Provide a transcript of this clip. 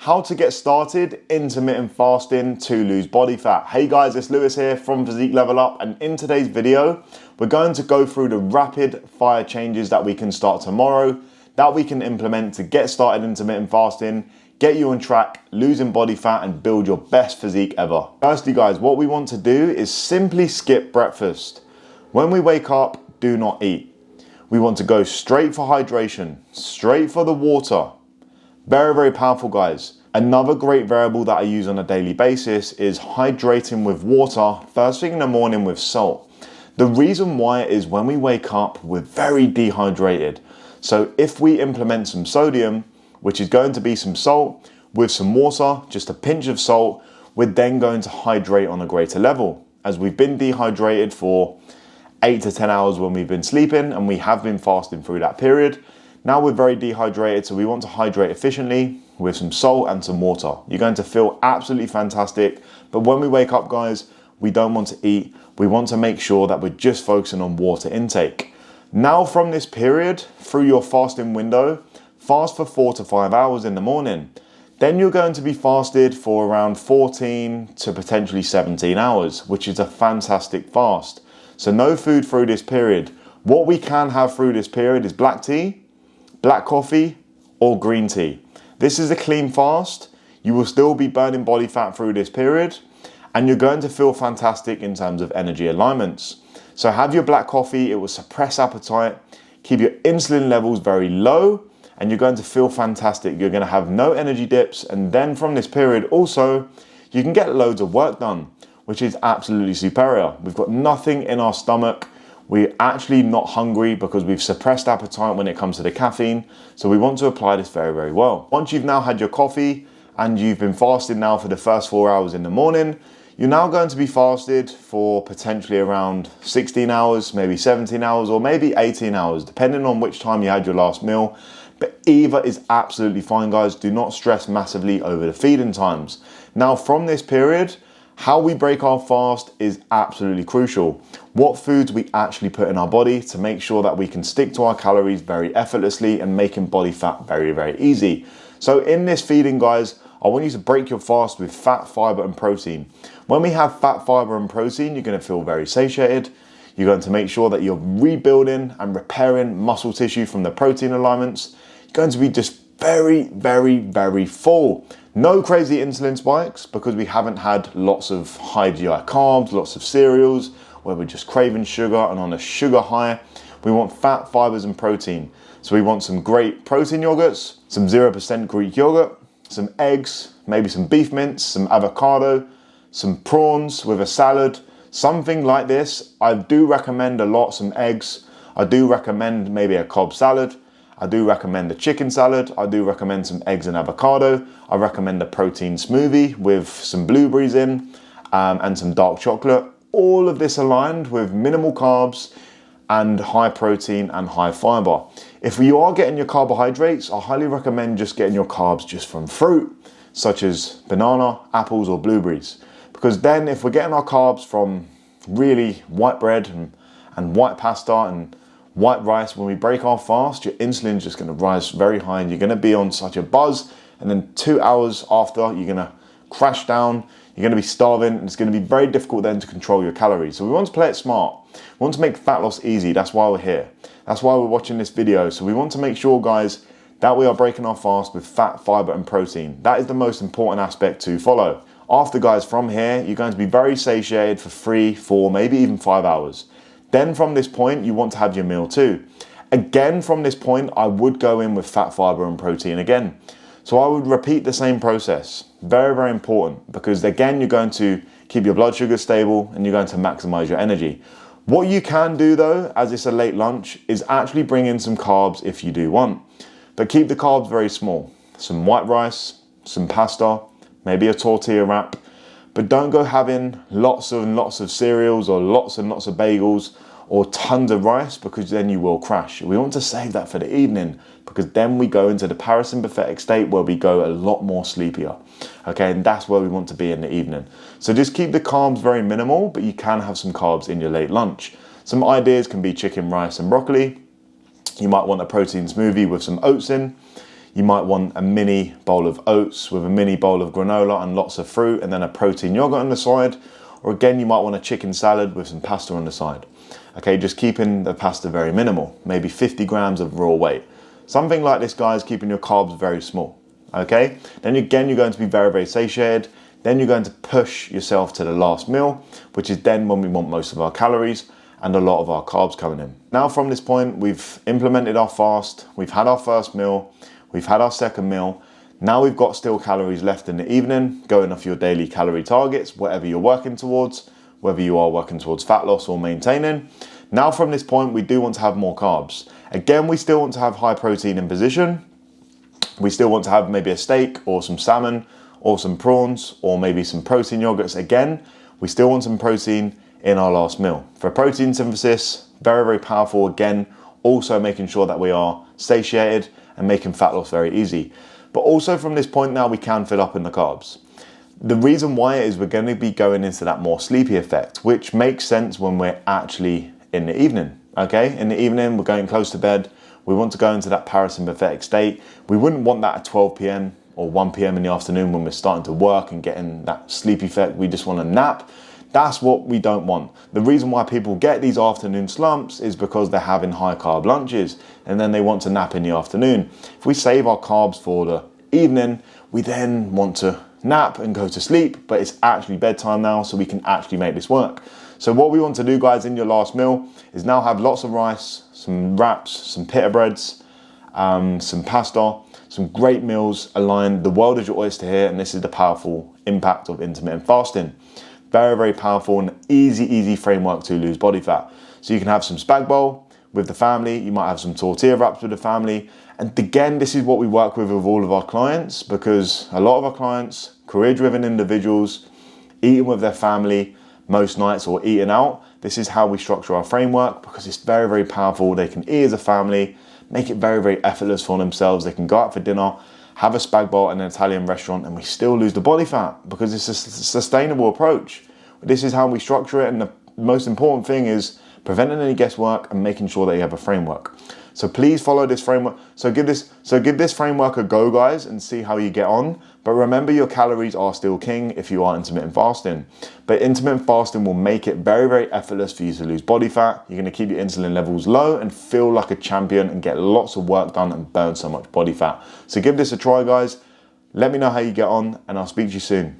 how to get started intermittent fasting to lose body fat. Hey guys, it's Lewis here from Physique Level Up, and in today's video, we're going to go through the rapid fire changes that we can start tomorrow, that we can implement to get started intermittent fasting, get you on track, losing body fat, and build your best physique ever. Firstly guys, what we want to do is simply skip breakfast. When we wake up, do not eat. We want to go straight for hydration, straight for the water. Very, very powerful guys. Another great variable that I use on a daily basis is hydrating with water first thing in the morning with salt. The reason why is when we wake up, we're very dehydrated. So if we implement some sodium, which is going to be some salt with some water, just a pinch of salt, we're then going to hydrate on a greater level. As we've been dehydrated for 8 to 10 hours when we've been sleeping, and we have been fasting through that period. Now we're very dehydrated, so we want to hydrate efficiently with some salt and some water. You're going to feel absolutely fantastic. But when we wake up, guys, we don't want to eat. We want to make sure that we're just focusing on water intake. Now from this period, through your fasting window, fast for 4 to 5 hours in the morning. Then you're going to be fasted for around 14 to potentially 17 hours, which is a fantastic fast. So no food through this period. What we can have through this period is black tea, black coffee, or green tea. This is a clean fast. You will still be burning body fat through this period, and you're going to feel fantastic in terms of energy alignments. So have your black coffee, it will suppress appetite, keep your insulin levels very low, and you're going to feel fantastic. You're going to have no energy dips, and then from this period also, you can get loads of work done, which is absolutely superior. We've got nothing in our stomach. We're actually not hungry because we've suppressed appetite when it comes to the caffeine. So we want to apply this very, very well. Once you've now had your coffee and you've been fasted now for the first 4 hours in the morning, you're now going to be fasted for potentially around 16 hours, maybe 17 hours, or maybe 18 hours, depending on which time you had your last meal. But either is absolutely fine, guys. Do not stress massively over the feeding times. Now from this period, how we break our fast is absolutely crucial. What foods we actually put in our body to make sure that we can stick to our calories very effortlessly and making body fat very, very easy. So in this feeding, guys, I want you to break your fast with fat, fiber, and protein. When we have fat, fiber, and protein, you're going to feel very satiated. You're going to make sure that you're rebuilding and repairing muscle tissue from the protein alignments. You're going to be just very, very, very full. No crazy insulin spikes because we haven't had lots of high GI carbs, lots of cereals where we're just craving sugar and on a sugar high. We want fat, fibers, and protein. So we want some great protein yogurts, some 0% Greek yogurt, some eggs, maybe some beef mince, some avocado, some prawns with a salad, something like this. I do recommend a lot, some eggs. I do recommend maybe a Cobb salad. I do recommend a chicken salad. I do recommend some eggs and avocado. I recommend a protein smoothie with some blueberries in and some dark chocolate. All of this aligned with minimal carbs and high protein and high fiber. If you are getting your carbohydrates, I highly recommend just getting your carbs just from fruit, such as banana, apples, or blueberries. Because then if we're getting our carbs from really white bread and white pasta and white rice, when we break our fast, your insulin is just going to rise very high and you're going to be on such a buzz, and then 2 hours after you're going to crash down, you're going to be starving, and it's going to be very difficult then to control your calories. So we want to play it smart. We want to make fat loss easy. That's why we're here. That's why we're watching this video. So we want to make sure, guys, that we are breaking our fast with fat, fiber, and protein. That is the most important aspect to follow. After, guys, from here, you're going to be very satiated for 3, 4, maybe even 5 hours. Then from this point, you want to have your meal too. Again, from this point, I would go in with fat, fiber, and protein again. So I would repeat the same process. Very, very important, because again, you're going to keep your blood sugar stable and you're going to maximize your energy. What you can do though, as it's a late lunch, is actually bring in some carbs if you do want. But keep the carbs very small. Some white rice, some pasta, maybe a tortilla wrap. But don't go having lots and lots of cereals or lots and lots of bagels or tons of rice, because then you will crash. We want to save that for the evening, because then we go into the parasympathetic state where we go a lot more sleepier. Okay, and that's where we want to be in the evening. So just keep the carbs very minimal, but you can have some carbs in your late lunch. Some ideas can be chicken, rice, and broccoli. You might want a protein smoothie with some oats in. You might want a mini bowl of oats with a mini bowl of granola and lots of fruit, and then a protein yogurt on the side. Or again, you might want a chicken salad with some pasta on the side. Okay, just keeping the pasta very minimal, maybe 50 grams of raw weight. Something like this, guys, keeping your carbs very small. Okay, then again, you're going to be very, very satiated. Then you're going to push yourself to the last meal, which is then when we want most of our calories and a lot of our carbs coming in. Now from this point, we've implemented our fast, we've had our first meal, we've had our second meal. Now we've got still calories left in the evening, going off your daily calorie targets, whatever you're working towards, whether you are working towards fat loss or maintaining. Now from this point, we do want to have more carbs. Again, we still want to have high protein in position. We still want to have maybe a steak or some salmon or some prawns or maybe some protein yogurts. Again, we still want some protein in our last meal. For protein synthesis, very, very powerful. Again, also making sure that we are satiated and making fat loss very easy. But also from this point now, we can fill up in the carbs. The reason why is we're going to be going into that more sleepy effect, which makes sense when we're actually in the evening. Okay, in the evening, we're going close to bed. We want to go into that parasympathetic state. We wouldn't want that at 12 p.m. or 1 p.m. in the afternoon when we're starting to work and getting that sleep effect. We just want to nap. That's what we don't want. The reason why people get these afternoon slumps is because they're having high carb lunches and then they want to nap in the afternoon. If we save our carbs for the evening, we then want to nap and go to sleep, but it's actually bedtime now, so we can actually make this work. So what we want to do, guys, in your last meal is now have lots of rice, some wraps, some pita breads, some pasta, some great meals aligned. The world is your oyster here, and this is the powerful impact of intermittent fasting. Very, very powerful and easy framework to lose body fat. So you can have some spag bowl with the family. You might have some tortilla wraps with the family. And again, this is what we work with all of our clients, because a lot of our clients, career-driven individuals, eating with their family most nights or eating out. This is how we structure our framework, because it's very, very powerful. They can eat as a family, make it very, very effortless for themselves. They can go out for dinner, have a spag bowl in an Italian restaurant, and we still lose the body fat because it's a sustainable approach. This is how we structure it, and the most important thing is preventing any guesswork and making sure that you have a framework. So please follow this framework. So give this framework a go, guys, and see how you get on. But remember, your calories are still king if you are intermittent fasting. But intermittent fasting will make it very, very effortless for you to lose body fat. You're going to keep your insulin levels low and feel like a champion and get lots of work done and burn so much body fat. So give this a try, guys. Let me know how you get on, and I'll speak to you soon.